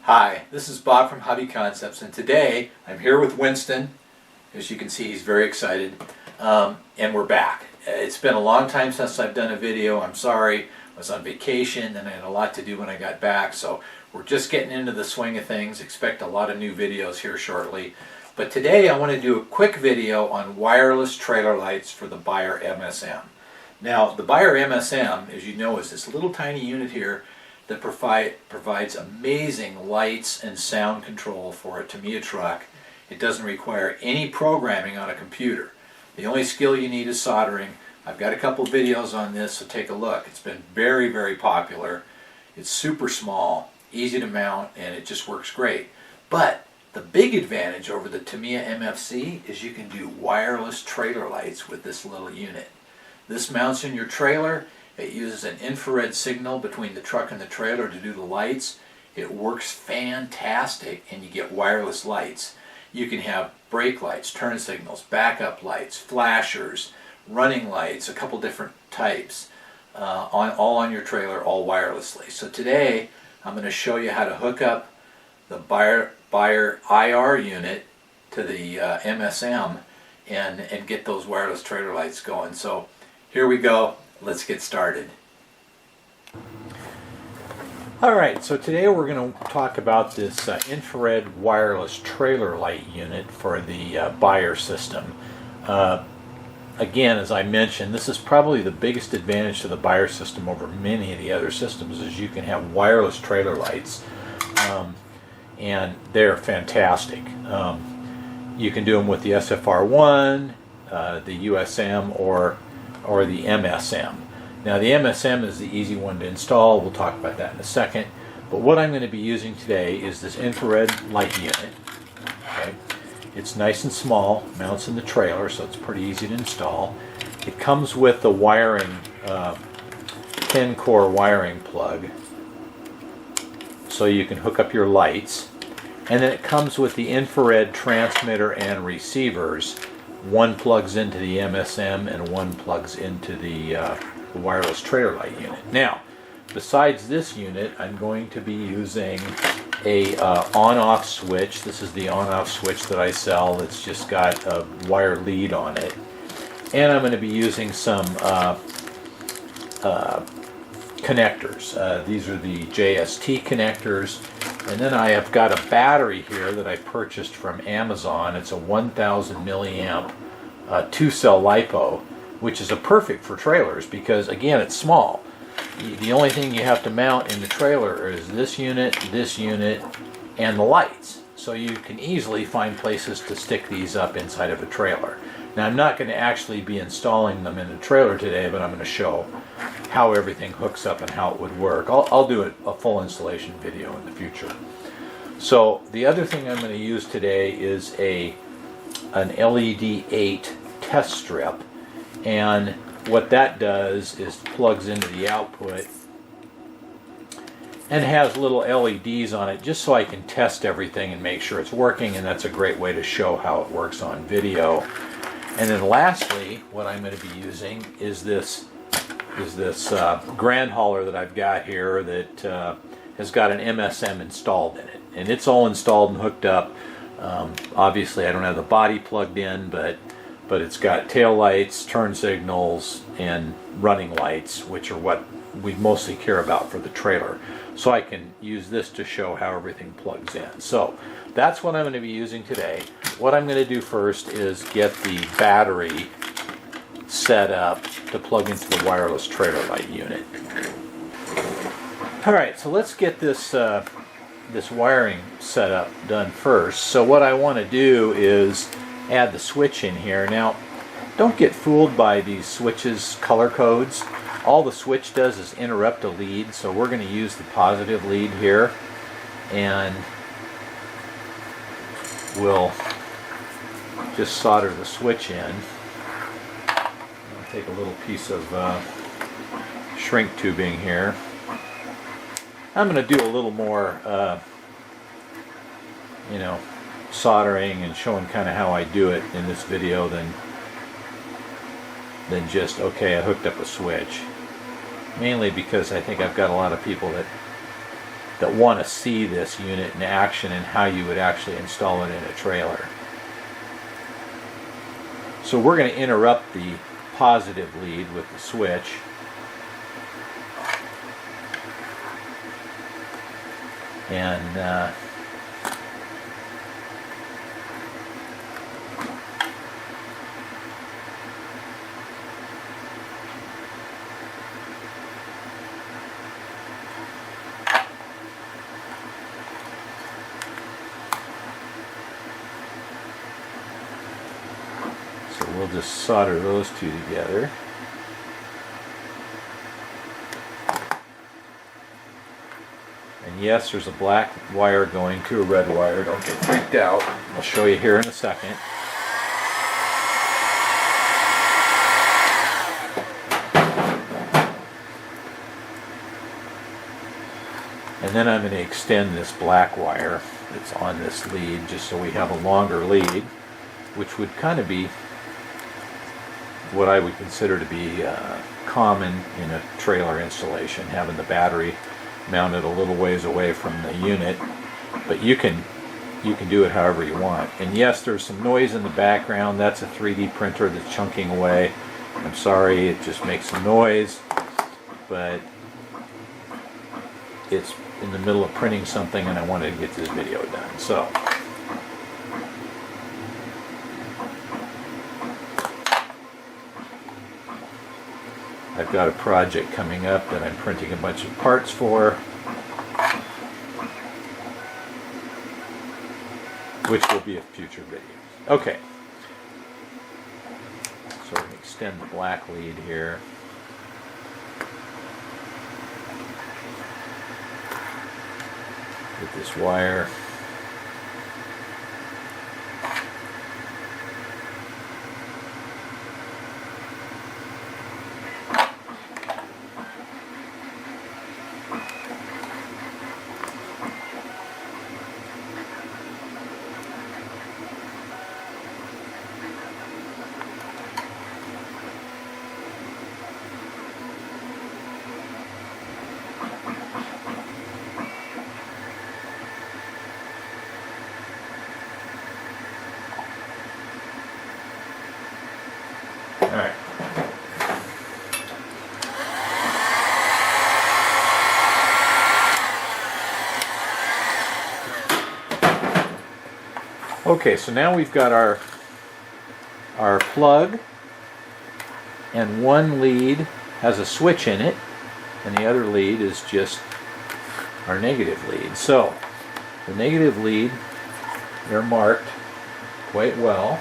Hi, this is Bob from Hobby Concepts, and today I'm here with Winston. As you can see, he's very excited, and we're back. It's been a long time since I've done a video. I'm sorry, I was on vacation and I had a lot to do when I got back, so we're just getting into the swing of things. Expect a lot of new videos here shortly. But today I want to do a quick video on wireless trailer lights for the Beier MSM. Now, the Beier MSM, as you know, is this little tiny unit here that provides amazing lights and sound control for a Tamiya truck. It doesn't require any programming on a computer. The only skill you need is soldering. I've got a couple videos on this, so take a look. It's been very, very popular. It's super small, easy to mount, and it just works great. But the big advantage over the Tamiya MFC is you can do wireless trailer lights with this little unit. This mounts in your trailer. It uses an infrared signal between the truck and the trailer to do the lights. It works fantastic, and you get wireless lights. You can have brake lights, turn signals, backup lights, flashers, running lights, a couple different types, all on your trailer, all wirelessly. So today I'm going to show you how to hook up the Beier IR unit to the MSM and get those wireless trailer lights going. So here we go. Let's get started. Alright, so today we're going to talk about this infrared wireless trailer light unit for the Beier system. Again, as I mentioned, this is probably the biggest advantage to the Beier system over many of the other systems, is you can have wireless trailer lights, and they're fantastic. You can do them with the SFR1, the USM, or the MSM. Now the MSM is the easy one to install. We'll talk about that in a second. But what I'm going to be using today is this infrared light unit. Okay. It's nice and small, mounts in the trailer, so it's pretty easy to install. It comes with the wiring, 10-core wiring plug, so you can hook up your lights. And then it comes with the infrared transmitter and receivers. One plugs into the MSM and one plugs into the wireless trailer light unit. Now, besides this unit, I'm going to be using a on-off switch. This is the on-off switch that I sell. It's just got a wire lead on it. And I'm going to be using some connectors. These are the JST connectors. And then I have got a battery here that I purchased from Amazon. It's a 1000 milliamp 2-cell LiPo, which is perfect for trailers because, again, it's small. The only thing you have to mount in the trailer is this unit, and the lights. So you can easily find places to stick these up inside of a trailer. Now, I'm not going to actually be installing them in the trailer today, but I'm going to show how everything hooks up and how it would work. I'll do a full installation video in the future. So the other thing I'm going to use today is an LED 8 test strip, and what that does is plugs into the output and has little LEDs on it just so I can test everything and make sure it's working, and that's a great way to show how it works on video. And then lastly, what I'm going to be using is this grand hauler that I've got here that has got an MSM installed in it, and it's all installed and hooked up. Obviously I don't have the body plugged in, but it's got tail lights, turn signals, and running lights, which are what we mostly care about for the trailer. So I can use this to show how everything plugs in. So that's what I'm going to be using today. What I'm going to do first is get the battery set up to plug into the wireless trailer light unit. Alright, so let's get this wiring setup done first. So what I want to do is add the switch in here. Now, don't get fooled by these switches color codes. All the switch does is interrupt a lead, so we're going to use the positive lead here, and we'll just solder the switch in. I'll take a little piece of shrink tubing here. I'm going to do a little more soldering and showing kind of how I do it in this video than just, okay, I hooked up a switch. Mainly because I think I've got a lot of people that that want to see this unit in action and how you would actually install it in a trailer. So we're going to interrupt the positive lead with the switch. And so we'll just solder those two together. And yes, there's a black wire going to a red wire. Don't get freaked out. I'll show you here in a second. And then I'm going to extend this black wire that's on this lead just so we have a longer lead, which would kind of be what I would consider to be common in a trailer installation, having the battery mounted a little ways away from the unit, but you can do it however you want. And yes, there's some noise in the background. That's a 3D printer that's chunking away. I'm sorry, it just makes some noise, but it's in the middle of printing something and I wanted to get this video done. So I've got a project coming up that I'm printing a bunch of parts for, which will be a future video. Okay, so we're going to extend the black lead here. With this wire. Alright. Okay, so now we've got our plug, and one lead has a switch in it, and the other lead is just our negative lead. So the negative lead, they're marked quite well.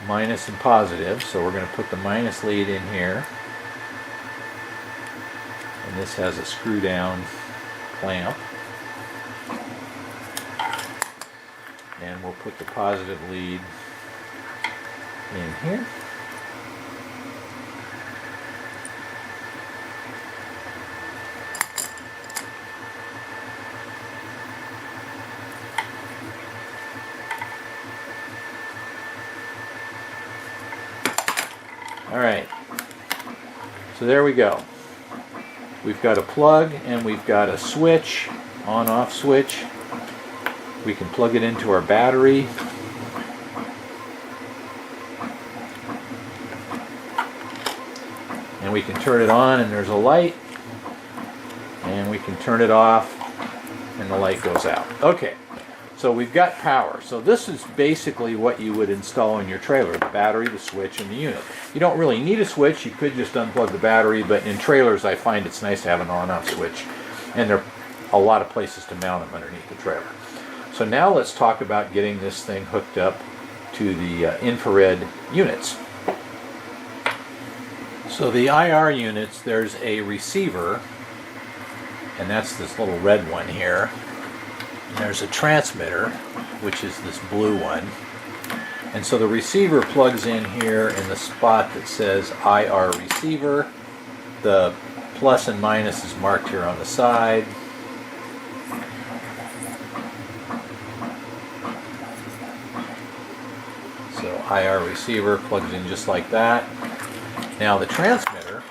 Minus and positive, so we're going to put the minus lead in here, and this has a screw down clamp, and we'll put the positive lead in here. Alright, so there we go. We've got a plug and we've got a switch, on-off switch. We can plug it into our battery. And we can turn it on and there's a light. And we can turn it off and the light goes out. Okay. So we've got power. So this is basically what you would install in your trailer: the battery, the switch, and the unit. You don't really need a switch. You could just unplug the battery, but in trailers I find it's nice to have an on-off switch, and there are a lot of places to mount them underneath the trailer. So now let's talk about getting this thing hooked up to the infrared units. So the IR units, there's a receiver, and that's this little red one here. And there's a transmitter, which is this blue one. And so the receiver plugs in here in the spot that says IR receiver. The plus and minus is marked here on the side. So So IR receiver plugs in just like that. Now the transmitter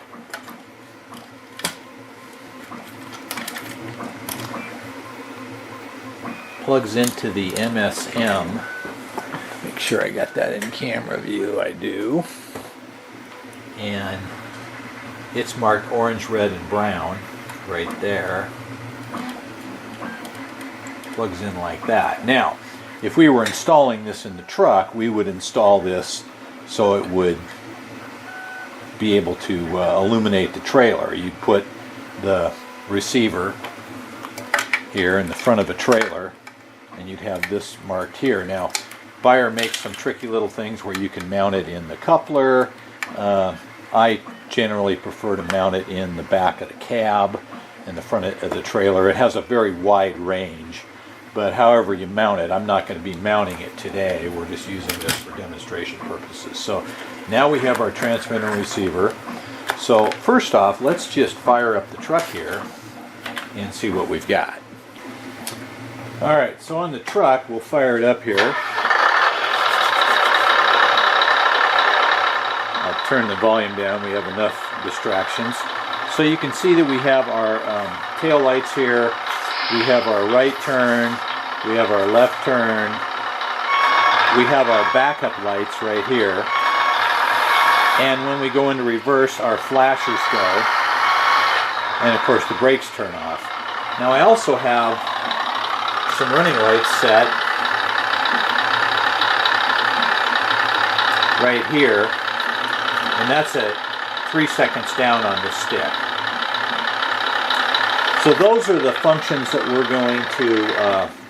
plugs into the MSM. Make sure I got that in camera view. I do. And it's marked orange, red, and brown right there. Plugs in like that. Now, if we were installing this in the truck, we would install this so it would be able to illuminate the trailer. You'd put the receiver here in the front of a trailer, and you'd have this marked here. Now, Beier makes some tricky little things where you can mount it in the coupler. I generally prefer to mount it in the back of the cab, in the front of the trailer. It has a very wide range, but however you mount it, I'm not going to be mounting it today. We're just using this for demonstration purposes. So now we have our transmitter and receiver. So first off, let's just fire up the truck here and see what we've got. Alright, so on the truck, we'll fire it up here. I'll turn the volume down, we have enough distractions. So you can see that we have our tail lights here, we have our right turn, we have our left turn, we have our backup lights right here, and when we go into reverse, our flashers go, and of course the brakes turn off. Now I also have some running lights set right here, and that's at 3 seconds down on the stick. So those are the functions that we're going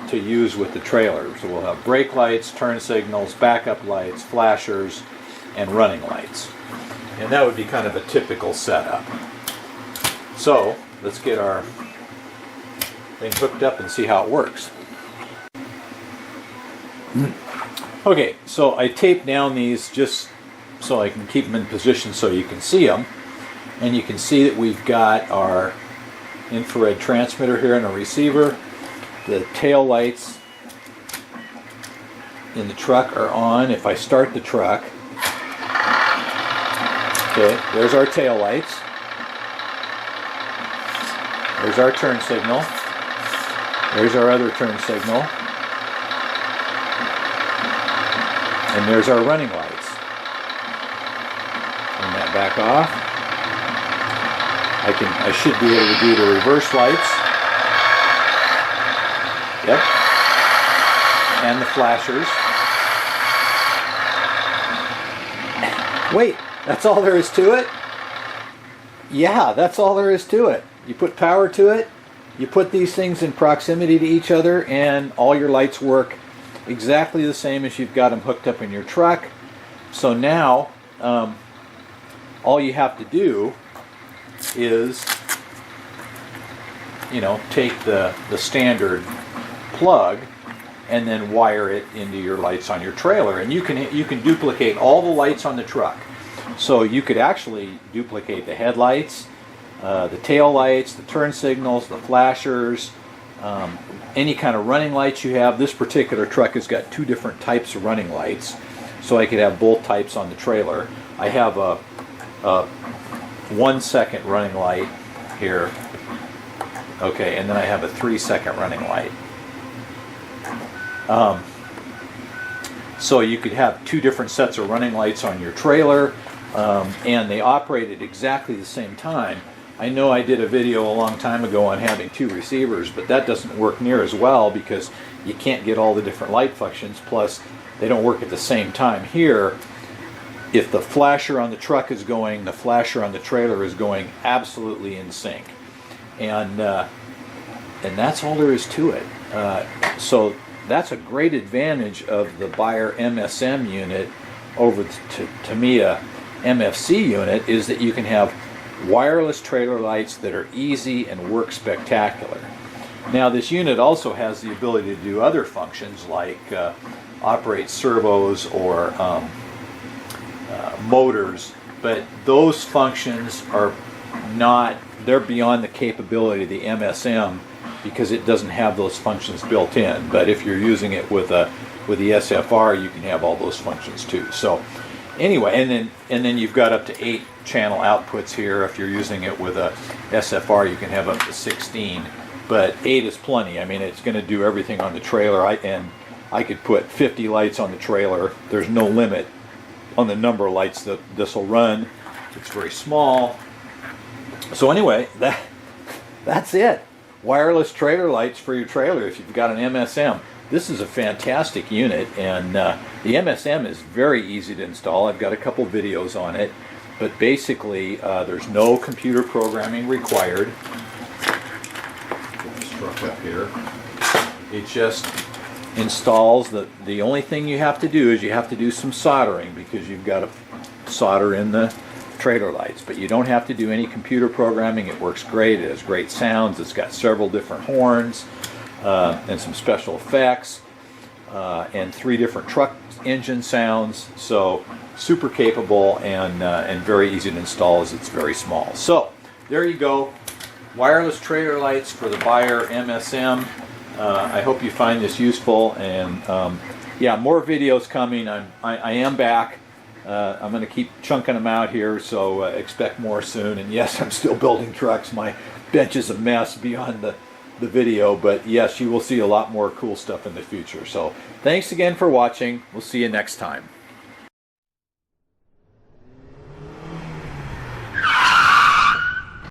to use with the trailer. So we'll have brake lights, turn signals, backup lights, flashers, and running lights. And that would be kind of a typical setup. So let's get our thing hooked up and see how it works. Okay, so I taped down these just so I can keep them in position so you can see them. And you can see that we've got our infrared transmitter here and a receiver. The tail lights in the truck are on. If I start the truck, okay, there's our tail lights. There's our turn signal. There's our other turn signal. And there's our running lights. Turn that back off. I should be able to do the reverse lights. Yep. And the flashers. Wait, that's all there is to it? Yeah, that's all there is to it. You put power to it, you put these things in proximity to each other, and all your lights work exactly the same as you've got them hooked up in your truck. So now, all you have to do is, take the standard plug and then wire it into your lights on your trailer, and you can duplicate all the lights on the truck. So you could actually duplicate the headlights, the tail lights, the turn signals, the flashers, any kind of running lights you have. This particular truck has got 2 different types of running lights, so I could have both types on the trailer. I have a 1 second running light here, okay, and then I have a 3 second running light. So you could have 2 different sets of running lights on your trailer, and they operate at exactly the same time. I know I did a video a long time ago on having 2 receivers, but that doesn't work near as well because you can't get all the different light functions, plus they don't work at the same time. Here, if the flasher on the truck is going, the flasher on the trailer is going absolutely in sync. And that's all there is to it. So that's a great advantage of the Beier MSM unit over the Tamiya MFC unit, is that you can have wireless trailer lights that are easy and work spectacular. Now this unit also has the ability to do other functions like operate servos or motors, but those functions are not, they're beyond the capability of the MSM. because it doesn't have those functions built in. But if you're using it with the SFR, you can have all those functions too. So anyway, and then you've got up to 8 channel outputs here. If you're using it with a SFR, you can have up to 16. But 8 is plenty. I mean, it's going to do everything on the trailer. I could put 50 lights on the trailer. There's no limit on the number of lights that this will run. It's very small. So anyway, that's it. Wireless trailer lights for your trailer if you've got an MSM. This is a fantastic unit, and the MSM is very easy to install. I've got a couple videos on it, but basically there's no computer programming required. Get this truck up here. It just installs. The only thing you have to do is you have to do some soldering, because you've got to solder in the trailer lights, but you don't have to do any computer programming. It works great. It has great sounds. It's got several different horns and some special effects and 3 different truck engine sounds. So super capable and very easy to install, as it's very small. So there you go, wireless trailer lights for the Beier MSM. I hope you find this useful, and yeah, more videos coming. I am back. I'm going to keep chunking them out here, so expect more soon. And yes, I'm still building trucks. My bench is a mess beyond the video, but yes, you will see a lot more cool stuff in the future. So thanks again for watching. We'll see you next time.